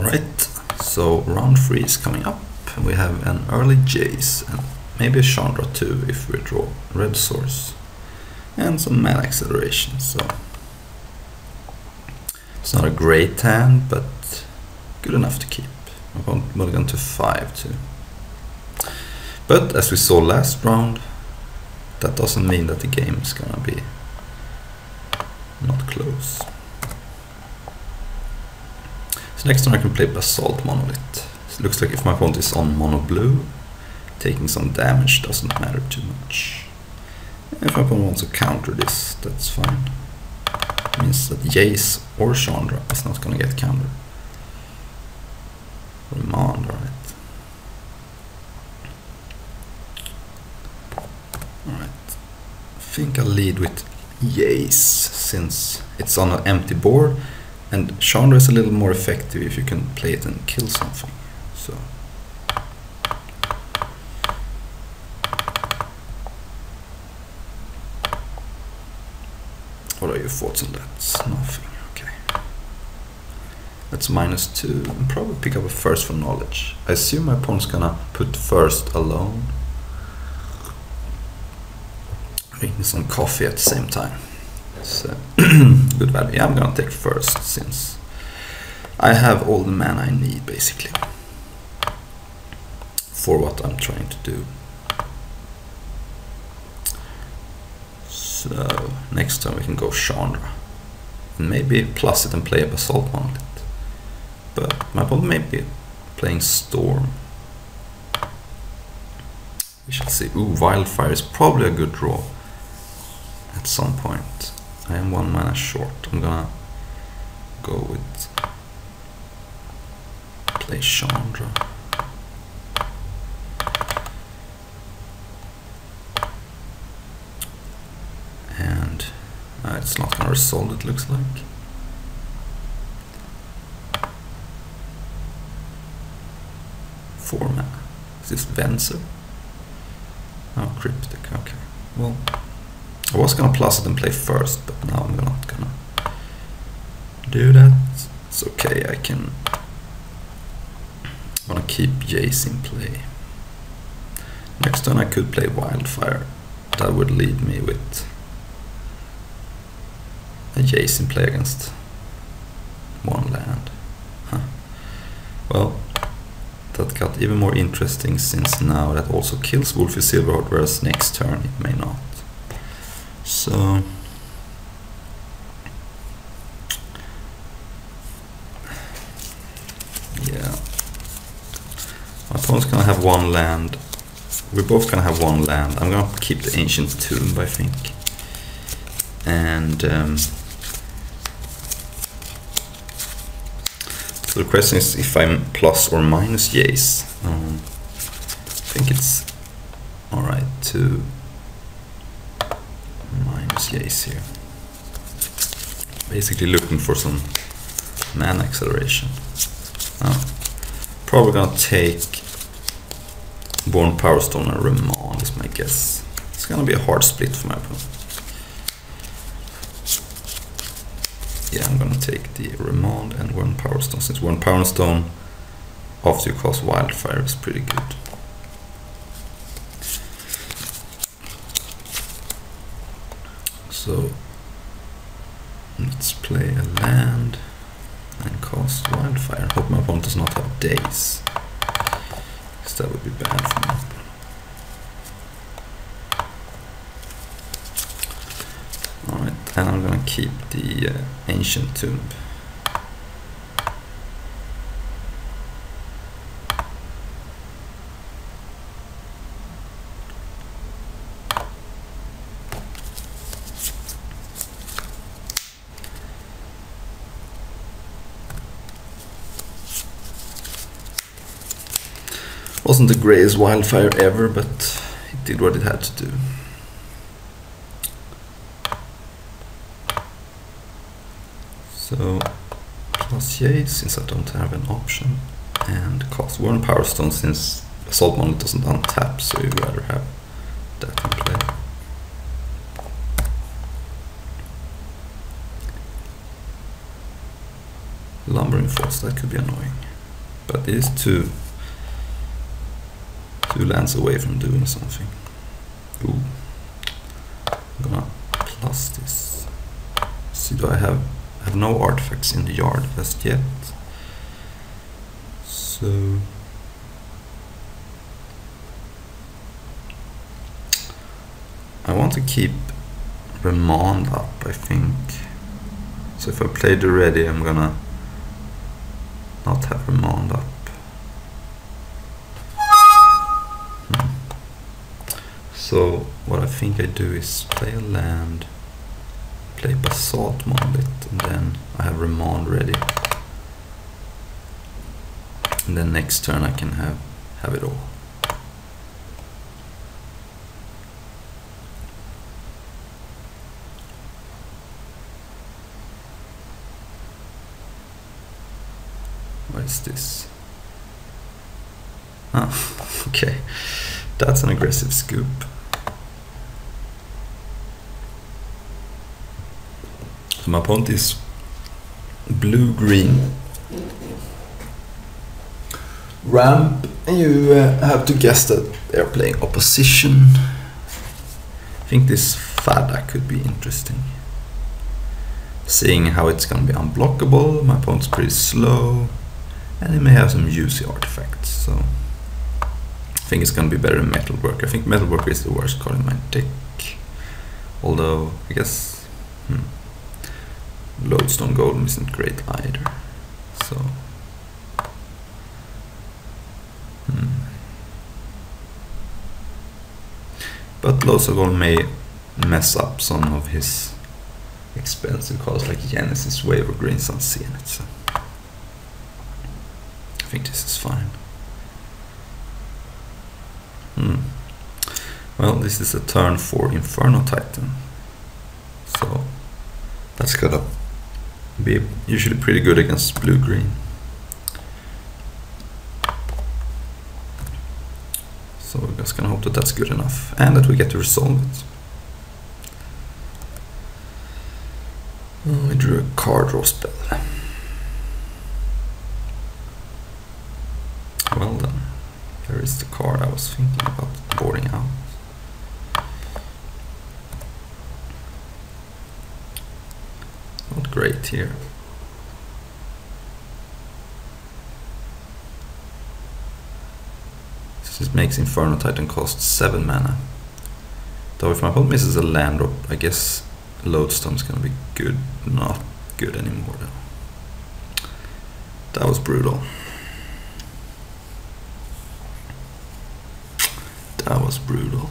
Alright, so round 3 is coming up, and we have an early Jace, and maybe a Chandra too if we draw red source, and some mana acceleration, so it's not a great hand, but good enough to keep. I'm going to mulligan to 5 too. But as we saw last round, that doesn't mean that the game is gonna be not close. So next turn I can play Basalt Monolith. It looks like if my opponent is on mono blue, taking some damage doesn't matter too much. If my opponent wants to counter this, that's fine. It means that Jace or Chandra is not gonna get countered. Remand, alright. Alright. I think I'll lead with Jace since it's on an empty board. And Chandra is a little more effective if you can play it and kill something. So what are your thoughts on that? Nothing. Okay. That's -2 and probably pick up a first for knowledge. I assume my opponent's gonna put first alone. Drinking some coffee at the same time. So good value. Yeah, I'm gonna take first since I have all the mana I need basically for what I'm trying to do. So next time we can go Chandra and maybe plus it and play a Basalt Monolith. But my opponent may be playing Storm. We shall see. Ooh, Wildfire is probably a good draw at some point. I am 1 mana short. I'm gonna go with play Chandra. And it's not gonna resolve, it looks like. Four mana. Is this Venser? Oh, Cryptic, okay. Well, I was gonna plus it and play first, but now I'm not gonna do that. It's okay, I'm gonna keep Jace in play. Next turn I could play Wildfire. That would lead me with a Jace in play against 1 land. Huh. Well, that got even more interesting since now that also kills Wolfie Silverheart, whereas next turn it may not. So yeah, my opponent's gonna have 1 land. We're both gonna have 1 land. I'm gonna keep the Ancient Tomb, I think. And so the question is if I'm plus or minus Jace. I think it's alright to minus Jace here. Basically looking for some mana acceleration. Probably gonna take Born Powerstone and Remand is my guess. It's gonna be a hard split for my opponent. Yeah, I'm gonna take the Remand and Born Powerstone, since Born Powerstone after you cast Wildfire is pretty good. So let's play a land and cast Wildfire. Hope my opponent does not have days, because that would be bad for me. Alright, and I'm gonna keep the Ancient Tomb. Wasn't the greatest Wildfire ever, but it did what it had to do. So plus Jace since I don't have an option, and cast Born Powerstone since Assault Monolith doesn't untap, so you'd rather have that in play. Lumbering Force, that could be annoying. But it is two lands away from doing something. Ooh. I'm gonna plus this. See, do I have no artifacts in the yard just yet? So I want to keep Remand up, I think. So if I play the ready, I'm gonna not have Remand up. So what I think I do is play a land, play Basalt Monolith, and then I have Remand ready. And then next turn I can have it all. What is this? Ah, okay. That's an aggressive scoop. So my opponent is blue-green. Ramp, and you have to guess that they're playing opposition. I think this Fada could be interesting. Seeing how it's going to be unblockable, my opponent's pretty slow, and he may have some juicy artifacts, so I think it's going to be better than Metalworker. I think Metalworker is the worst card in my deck, although I guess Lodestone Golem isn't great either. So but Lodestone Golem may mess up some of his expensive cards like Genesis Wave or Green Sun Zenith, so I think this is fine. Well, this is a turn for Inferno Titan, so that's gonna be usually pretty good against blue-green. So we're just gonna hope that that's good enough and that we get to resolve it. Oh, I drew a card draw spell. Well then, there is the card I was thinking about boarding out. Not great here. This makes Inferno Titan cost 7 mana. Though if my opponent misses a land drop, I guess Lodestone's gonna be good. Not good anymore though. That was brutal. That was brutal.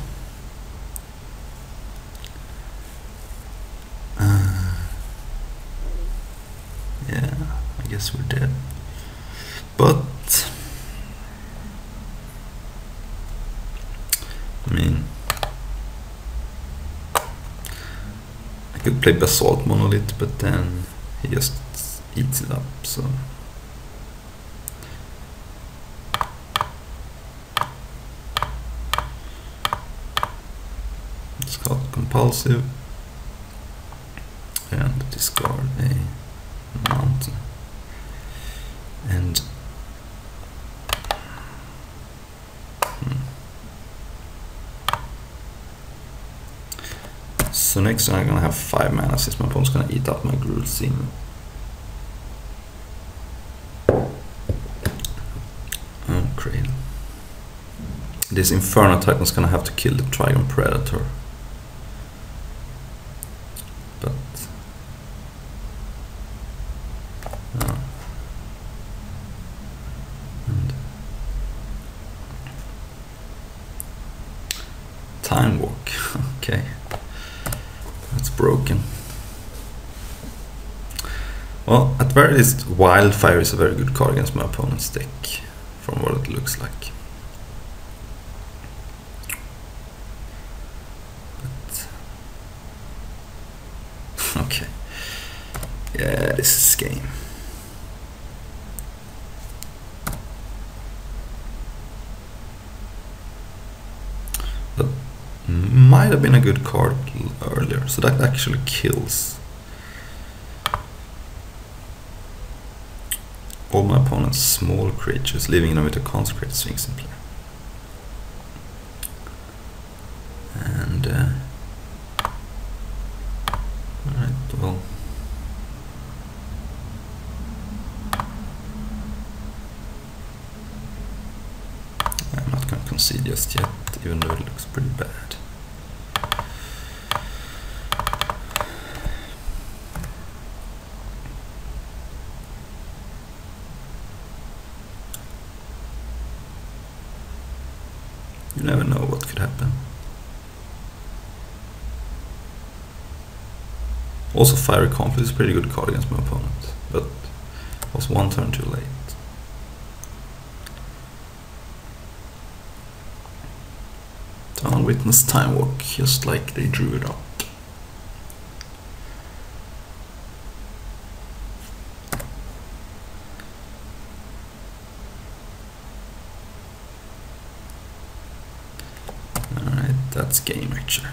Yeah, I guess we're dead. But I mean, I could play Basalt Monolith, but then he just eats it up, so it's called compulsive and discard a mountain. And so next turn I'm gonna have 5 mana since my opponent's gonna eat up my Gruul Seam. Oh, great. This Inferno Titan's gonna have to kill the Trigon Predator. But and Time Walk. Okay. That's broken. Well, at very least Wildfire is a very good card against my opponent's deck, from what it looks like. But okay. Yeah, this is game. That might have been a good card earlier, so that actually kills. all my opponent's small creatures, leaving them with a Consecrated Sphinx in play. And alright, well, I'm not going to concede just yet, even though it looks pretty bad. You never know what could happen. Also, Fiery Conflict is a pretty good card against my opponent, but was one turn too late. Tunnel Witness Time Walk, just like they drew it up. Alright, that's game actually.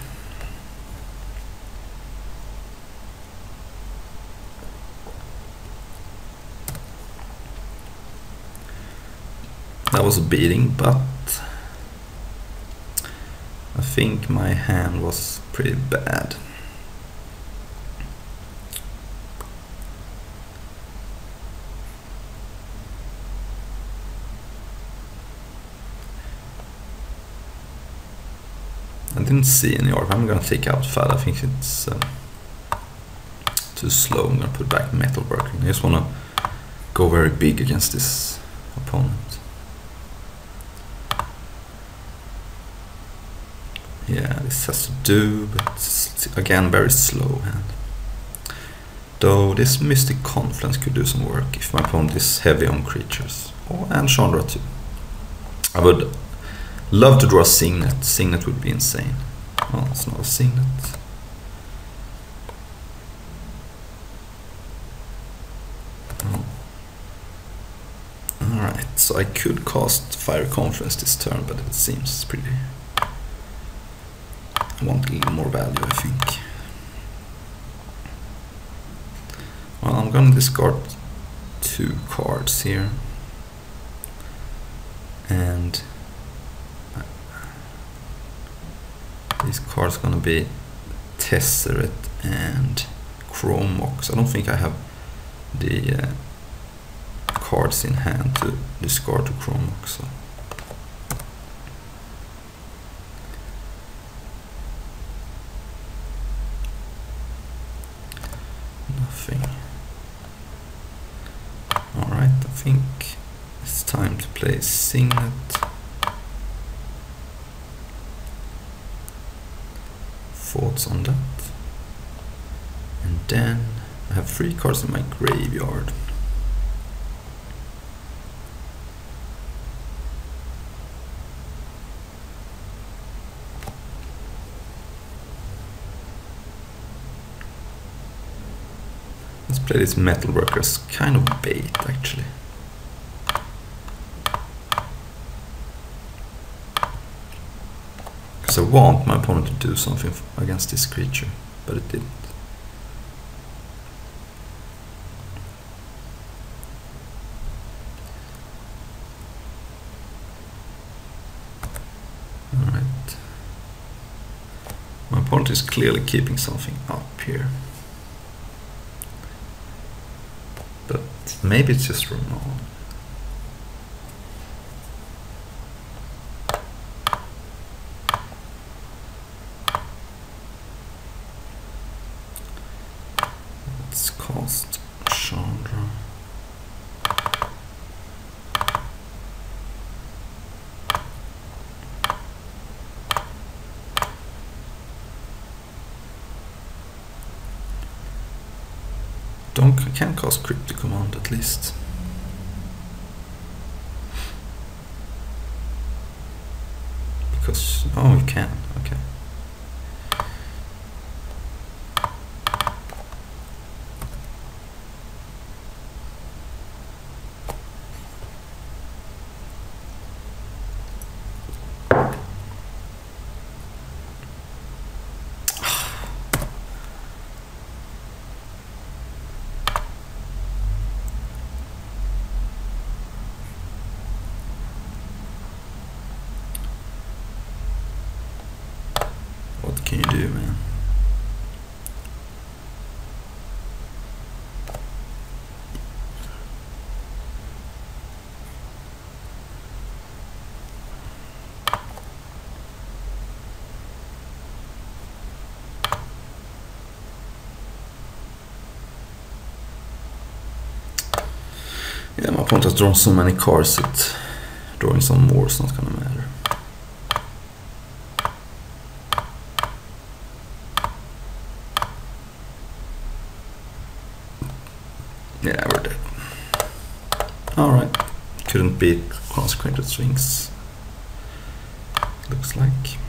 That was a beating, but I think my hand was pretty bad. I didn't see any orb. I'm gonna take out Fad. I think it's too slow. I'm gonna put back Metalworker. I just wanna go very big against this opponent. Yeah, this has to do, but it's, again, very slow hand. Though this Mystic Confluence could do some work if my opponent is heavy on creatures. Oh, and Chandra too. I would love to draw Signet. Signet would be insane. Oh, it's not a Signet. Oh. Alright, so I could cast Fiery Confluence this turn, but it seems pretty... I want a little more value, I think. Well, I'm gonna discard 2 cards here. And these cards are gonna be Tesseret and Chrome Mox. I don't think I have the cards in hand to discard to Chrome Mox. So. Nothing. Alright, I think it's time to play Signet. Thoughts on that? And then I have 3 cards in my graveyard. Let's play this Metalworker as kind of bait, actually. Because I want my opponent to do something against this creature, but it didn't. Alright. My opponent is clearly keeping something up here. But maybe it's just Ramon. Let's cast Chandra. I can cast Cryptic Command at least. Because, oh, you can, okay. can you do, man? Yeah, my opponent has drawn so many cards that drawing some more is not gonna matter. Yeah, we're dead. Alright. Couldn't beat Consecrated Sphinx. Looks like.